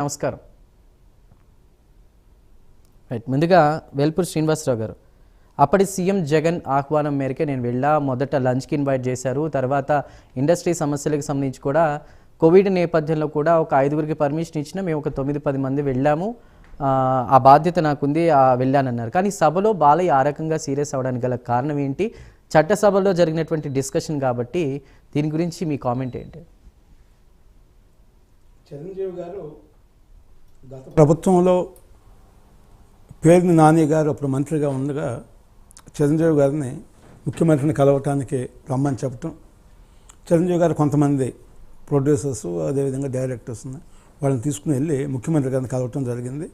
నమస్కారం. రైట్, ముందుగా వేల్పూర్ శ్రీనివాసరావు గారు, అప్పటి సీఎం జగన్ ఆహ్వానం మేరకే నేను వెళ్ళా. మొదట లంచ్కి ఇన్వైట్ చేశారు, తర్వాత ఇండస్ట్రీ సమస్యలకు సంబంధించి కూడా కోవిడ్ నేపథ్యంలో కూడా ఒక 5గురికి పర్మిషన్ ఇచ్చినా మేము ఒక 9-10 మంది వెళ్ళాము. ఆ బాధ్యత నాకుంది, వెళ్ళానన్నారు. కానీ సభలో బాలయ్య ఆ రకంగా సీరియస్ అవ్వడానికి గల కారణం ఏంటి? చట్టసభలో జరిగినటువంటి డిస్కషన్ కాబట్టి దీని గురించి మీ కామెంట్ ఏంటి? చిరంజీవి గారు గత ప్రభుత్వంలో పేర్ని నాని గారు అప్పుడు మంత్రిగా ఉండగా చిరంజీవి గారిని ముఖ్యమంత్రిని కలవటానికి రమ్మని చెప్పటం, చిరంజీవి గారు కొంతమంది ప్రొడ్యూసర్స్ అదేవిధంగా డైరెక్టర్స్ వాళ్ళని తీసుకుని వెళ్ళి ముఖ్యమంత్రి గారిని కలవటం జరిగింది.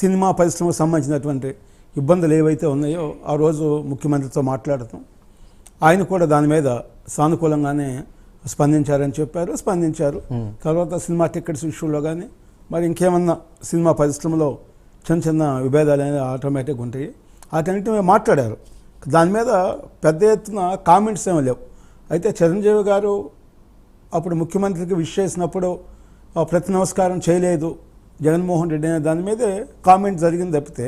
సినిమా పరిశ్రమకు సంబంధించినటువంటి ఇబ్బందులు ఏవైతే ఉన్నాయో ఆ రోజు ముఖ్యమంత్రితో మాట్లాడటం, ఆయన కూడా దాని మీద సానుకూలంగానే స్పందించారని చెప్పారు, స్పందించారు. తర్వాత సినిమా టికెట్స్ ఇష్యూలో కానీ మరి ఇంకేమన్నా సినిమా పరిశ్రమలో చిన్న చిన్న విభేదాలు అనేవి ఆటోమేటిక్గా ఉంటాయి, వాటన్నిటి మీద మాట్లాడారు. దాని మీద పెద్ద ఎత్తున కామెంట్స్ ఏమీ లేవు. అయితే చిరంజీవి గారు అప్పుడు ముఖ్యమంత్రికి విష్ చేసినప్పుడు ప్రతి నమస్కారం చేయలేదు జగన్మోహన్ రెడ్డి అనే దాని మీదే కామెంట్ జరిగింది తప్పితే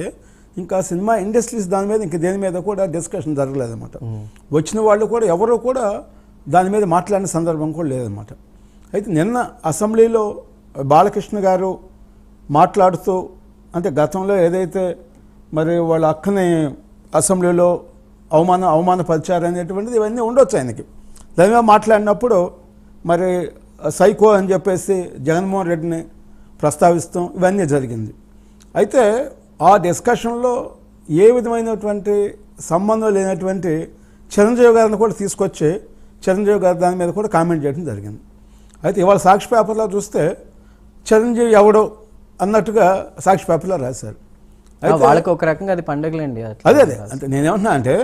ఇంకా సినిమా ఇండస్ట్రీస్ దాని మీద ఇంక దేని మీద కూడా డిస్కషన్ జరగలేదన్నమాట. వచ్చిన వాళ్ళు కూడా ఎవరో కూడా దాని మీద మాట్లాడిన సందర్భం కూడా లేదన్నమాట. అయితే నిన్న అసెంబ్లీలో బాలకృష్ణ గారు మాట్లాడుతూ, అంటే గతంలో ఏదైతే మరి వాళ్ళ అక్కని అసెంబ్లీలో అవమానపరిచారు అనేటువంటిది ఇవన్నీ ఉండొచ్చు ఆయనకి. దాని మీద మాట్లాడినప్పుడు మరి సైకో అని చెప్పేసి జగన్మోహన్ రెడ్డిని ప్రస్తావిస్తాం, ఇవన్నీ జరిగింది. అయితే ఆ డిస్కషన్లో ఏ విధమైనటువంటి సంబంధం లేనటువంటి చిరంజీవి గారిని కూడా తీసుకొచ్చి చిరంజీవి గారి దాని మీద కూడా కామెంట్ చేయడం జరిగింది. అయితే ఇవాళ సాక్షి పేపర్లో చూస్తే చిరంజీవి ఎవడో అన్నట్టుగా సాక్షి పేపర్లో రాశారు. వాళ్ళకి ఒక రకంగా అది పండుగలేండి. అదే అంటే నేనేమంటున్నా అంటే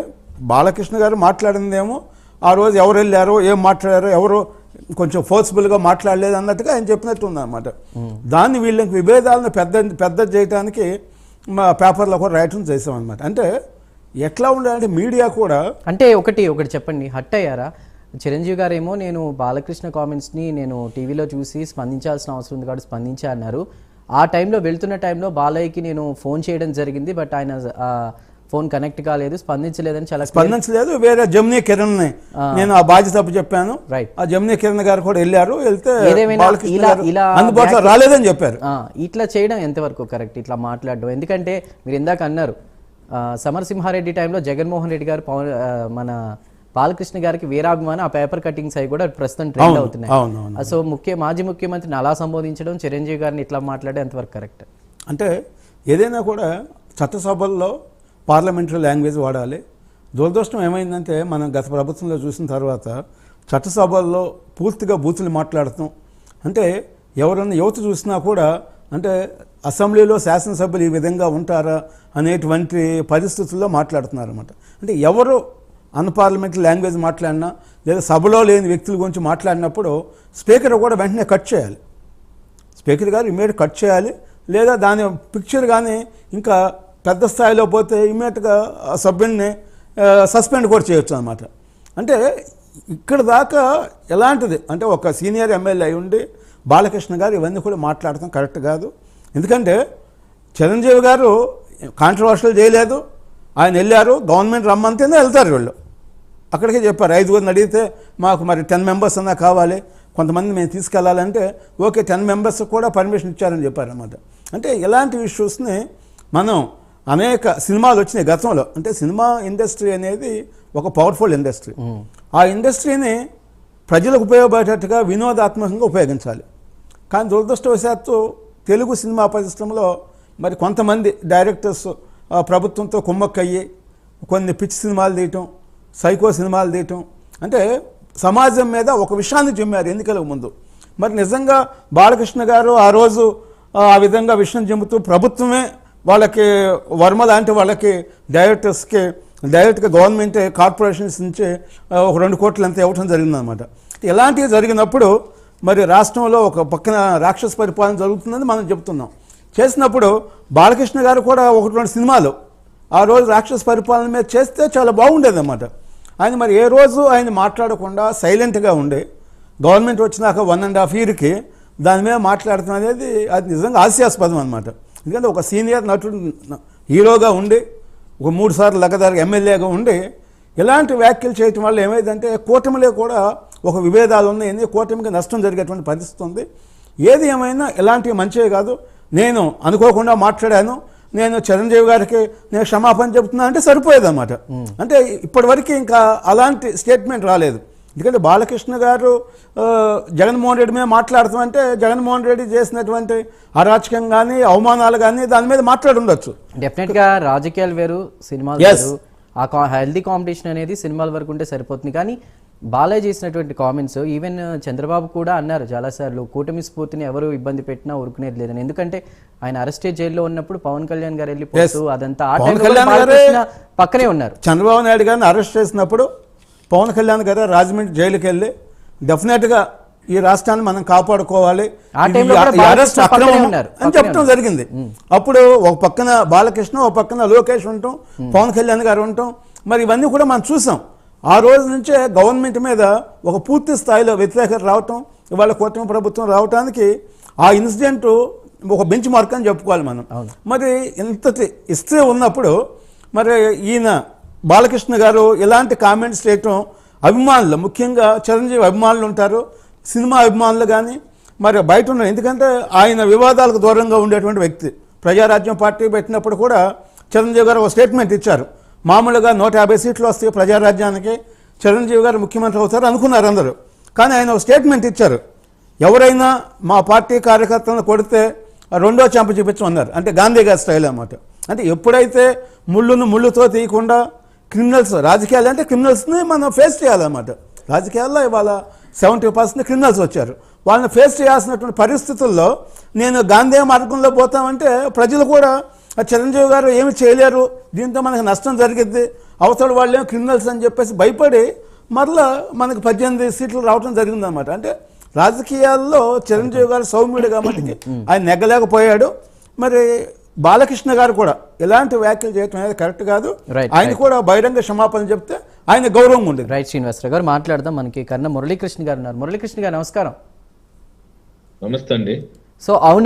బాలకృష్ణ గారు మాట్లాడిందేమో ఆ రోజు ఎవరు వెళ్ళారో ఏం మాట్లాడారో ఎవరో కొంచెం ఫోర్స్ఫుల్గా మాట్లాడలేదు అన్నట్టుగా ఆయన చెప్పినట్టు ఉందన్నమాట. దాన్ని వీళ్ళకి విభేదాలను పెద్ద చేయడానికి మా పేపర్లో కూడా రాయటం చేసామన్నమాట. అంటే ఎట్లా ఉండాలంటే మీడియా కూడా అంటే ఒకటి చెప్పండి, హట్ అయ్యారా? చిరంజీవి గారు ఏమో నేను బాలకృష్ణ కామెంట్స్ని నేను టీవీలో చూసి స్పందించాల్సిన అవసరం ఉంది కాబట్టి స్పందించా అన్నారు. ఆ టైంలో వెళ్తున్న టైంలో బాలయ్యకి నేను ఫోన్ చేయడం జరిగింది, బట్ ఆయన ఫోన్ కనెక్ట్ కాలేదు, స్పందించలేదని చాలా స్పందించలేదు. వేరే జమునీ కిరణ్ నేను ఆ బాధ్యత చెప్పాను. రైట్, ఆ జమునీ కిరణ్ గారు కూడా వెళ్ళారు, వెళ్తే అందుబాటులో రాలేదని చెప్పారు. ఇట్లా చేయడం ఎంతవరకు కరెక్ట్, ఇట్లా మాట్లాడడం? ఎందుకంటే మీరు ఇందాక అన్నారు సమరసింహారెడ్డి టైంలో జగన్మోహన్ రెడ్డి గారు మన బాలకృష్ణ గారికి వీరాభిమాన ఆ పేపర్ కటింగ్స్ అవి కూడా ప్రస్తుతం ట్రెండ్ అవుతున్నాయి. సో మాజీ ముఖ్యమంత్రిని అలా సంబోధించడం, చిరంజీవి గారిని ఇట్లా మాట్లాడడం ఎంతవరకు కరెక్ట్? అంటే ఏదైనా కూడా చట్టసభల్లో పార్లమెంటరీ లాంగ్వేజ్ వాడాలి. దురదృష్టం ఏమైందంటే మనం గత ప్రభుత్వంలో చూసిన తర్వాత చట్టసభల్లో పూర్తిగా బూతులు మాట్లాడతాం. అంటే ఎవరన్నా యువత చూసినా కూడా అంటే అసెంబ్లీలో శాసనసభ్యులు ఈ విధంగా ఉంటారా అనేటువంటి పరిస్థితుల్లో మాట్లాడుతున్నారు అన్నమాట. అంటే ఎవరు అన్పార్లమెంటరీ లాంగ్వేజ్ మాట్లాడినా లేదా సభలో లేని వ్యక్తుల గురించి మాట్లాడినప్పుడు స్పీకర్ కూడా వెంటనే కట్ చేయాలి. స్పీకర్ గారు ఇమీడియట్ కట్ చేయాలి, లేదా దాని పిక్చర్ కానీ ఇంకా పెద్ద స్థాయిలో పోతే ఇమీడియట్గా సభ్యుల్ని సస్పెండ్ కూడా చేయొచ్చు అన్నమాట. అంటే ఇక్కడ దాకా ఎలాంటిది అంటే ఒక సీనియర్ ఎమ్మెల్యే అయి ఉండి బాలకృష్ణ గారు ఇవన్నీ కూడా మాట్లాడటం కరెక్ట్ కాదు. ఎందుకంటే చిరంజీవి గారు కాంట్రవర్షియల్ చేయలేదు, ఆయన వెళ్ళారు, గవర్నమెంట్ రమ్మంటేనే వెళ్తారు వీళ్ళు. అక్కడికే చెప్పారు 5గురిని అడిగితే మాకు మరి 10 మెంబర్స్ అన్నా కావాలి, కొంతమంది మేము తీసుకెళ్ళాలంటే ఓకే 10 మెంబర్స్ కూడా పర్మిషన్ ఇచ్చారని చెప్పారన్నమాట. అంటే ఇలాంటి ఇష్యూస్ని మనం అనేక సినిమాలు వచ్చినాయి గతంలో. అంటే సినిమా ఇండస్ట్రీ అనేది ఒక పవర్ఫుల్ ఇండస్ట్రీ. ఆ ఇండస్ట్రీని ప్రజలకు ఉపయోగపడేటట్టుగా వినోదాత్మకంగా ఉపయోగించాలి. కానీ దురదృష్టవశాత్తు తెలుగు సినిమా పరిశ్రమలో మరి కొంతమంది డైరెక్టర్స్ ప్రభుత్వంతో కుమ్మక్కయ్యి కొన్ని పిచ్చి సినిమాలు తీయటం, సైకో సినిమాలు తీయటం, అంటే సమాజం మీద ఒక విషయాన్ని చెమ్మారు ఎన్నికలకు ముందు. మరి నిజంగా బాలకృష్ణ గారు ఆ రోజు ఆ విధంగా విషయం చెబుతూ ప్రభుత్వమే వాళ్ళకి వర్మ లాంటి వాళ్ళకి డైరెక్ట్గా గవర్నమెంట్ కార్పొరేషన్స్ నుంచి ఒక 2 కోట్లు అంతా ఇవ్వటం జరిగిందనమాట. ఇలాంటివి జరిగినప్పుడు మరి రాష్ట్రంలో ఒక పక్కన రాక్షస పరిపాలన జరుగుతుందని మనం చెప్తున్నాం. చేసినప్పుడు బాలకృష్ణ గారు కూడా 1-2 సినిమాలు ఆ రోజు రాక్షస పరిపాలన మీద చేస్తే చాలా బాగుండేది అన్నమాట. ఆయన మరి ఏ రోజు ఆయన మాట్లాడకుండా సైలెంట్గా ఉండి గవర్నమెంట్ వచ్చినాక 1.5 yearకి దాని మీద మాట్లాడటం అనేది అది నిజంగా హాస్యాస్పదం అనమాట. ఎందుకంటే ఒక సీనియర్ నటుడు హీరోగా ఉండి ఒక 3 సార్లు లగదారుగా ఎమ్మెల్యేగా ఉండి ఇలాంటి వ్యాఖ్యలు చేయటం వల్ల ఏమైందంటే కూటమిలో కూడా ఒక విభేదాలు ఉన్నాయి, కూటమికి నష్టం జరిగేటువంటి పరిస్థితి ఉంది. ఏది ఏమైనా ఇలాంటివి మంచివే కాదు. నేను అనుకోకుండా మాట్లాడాను, నేను చిరంజీవి గారికి నేను క్షమాపణ చెబుతున్నా అంటే సరిపోయేదన్నమాట. అంటే ఇప్పటివరకు ఇంకా అలాంటి స్టేట్మెంట్ రాలేదు. ఎందుకంటే బాలకృష్ణ గారు జగన్మోహన్ రెడ్డి మీద మాట్లాడుతామంటే జగన్మోహన్ రెడ్డి చేసినటువంటి అరాచకం కానీ అవమానాలు కానీ దాని మీద మాట్లాడి ఉండొచ్చు. డెఫినెట్గా రాజకీయాలు వేరు, సినిమాలు వేరు. ఆ హెల్దీ కాంపిటీషన్ అనేది సినిమాల వరకు ఉంటే సరిపోతుంది. కానీ బాలయ్య చేసినటువంటి కామెంట్స్, ఈవెన్ చంద్రబాబు కూడా అన్నారు చాలాసార్లు, కూటమి స్ఫూర్తిని ఎవరు ఇబ్బంది పెట్టినా ఊరుకునేది లేదని. ఎందుకంటే ఆయన అరెస్టే జైల్లో ఉన్నప్పుడు పవన్ కళ్యాణ్ గారు వెళ్ళిపోతూ అదంతా ఆ టైంలో బాలకృష్ణ పక్కనే ఉన్నారు. చంద్రబాబు నాయుడు గారిని అరెస్ట్ చేసినప్పుడు పవన్ కళ్యాణ్ గారు రాజమండ్రి జైలుకి వెళ్ళి డెఫినెట్గా ఈ రాష్ట్రాన్ని మనం కాపాడుకోవాలి అని చెప్పడం జరిగింది. అప్పుడు ఒక పక్కన బాలకృష్ణ, ఒక పక్కన లోకేష్ ఉంటాం, పవన్ కళ్యాణ్ గారు ఉంటాం. మరి ఇవన్నీ కూడా మనం చూసాం. ఆ రోజు నుంచే గవర్నమెంట్ మీద ఒక పూర్తి స్థాయిలో వ్యతిరేకత రావటం, ఇవాళ కూటమి ప్రభుత్వం రావటానికి ఆ ఇన్సిడెంట్ ఒక బెంచ్ మార్క్ అని చెప్పుకోవాలి మనం. మరి ఇంతటి హిస్టరీ ఉన్నప్పుడు మరి ఈయన బాలకృష్ణ గారు ఇలాంటి కామెంట్స్ చేయటం అభిమానులు, ముఖ్యంగా చిరంజీవి అభిమానులు ఉంటారు, సినిమా అభిమానులు కానీ మరి బయట ఉన్నారు. ఎందుకంటే ఆయన వివాదాలకు దూరంగా ఉండేటువంటి వ్యక్తి. ప్రజారాజ్యం పార్టీ పెట్టినప్పుడు కూడా చిరంజీవి గారు ఒక స్టేట్మెంట్ ఇచ్చారు. మామూలుగా 150 సీట్లు వస్తాయి ప్రజారాజ్యానికి, చిరంజీవి గారు ముఖ్యమంత్రి అవుతారు అనుకున్నారు అందరూ. కానీ ఆయన ఒక స్టేట్మెంట్ ఇచ్చారు, ఎవరైనా మా పార్టీ కార్యకర్తలను కొడితే రెండో చెంప చూపించమన్నారు. అంటే గాంధీ గారి స్టైల్ అన్నమాట. అంటే ఎప్పుడైతే ముళ్ళుతో తీయకుండా క్రిమినల్స్, రాజకీయాలు అంటే క్రిమినల్స్ని మనం ఫేస్ చేయాలన్నమాట. రాజకీయాల్లో ఇవాళ 70% క్రిమినల్స్ వచ్చారు. వాళ్ళని ఫేస్ చేయాల్సినటువంటి పరిస్థితుల్లో నేను గాంధీ మార్గంలో పోతామంటే ప్రజలు కూడా చిరంజీవి గారు ఏమి చేయలేరు, దీంతో మనకు నష్టం జరిగిద్ది, అవతల వాళ్ళేమో క్రిమినల్స్ అని చెప్పేసి భయపడి మరలా మనకు 18 సీట్లు రావడం జరిగిందనమాట. అంటే రాజకీయాల్లో చిరంజీవి గారు సౌమ్యుడు కాబట్టి ఆయన నెగ్గలేకపోయాడు. మరి బాలకృష్ణ గారు కూడా ఎలాంటి వ్యాఖ్యలు చేయడం అనేది కరెక్ట్ కాదు. ఆయన కూడా బహిరంగ క్షమాపణ చెప్తే ఆయన గౌరవంగా ఉండేది. రైట్, శ్రీనివాసరావు గారు మాట్లాడదాం. మనకి కన్నా మురళీకృష్ణ గారు ఉన్నారు. మురళీకృష్ణ గారు నమస్కారం. నమస్తే అండి. సో అవును,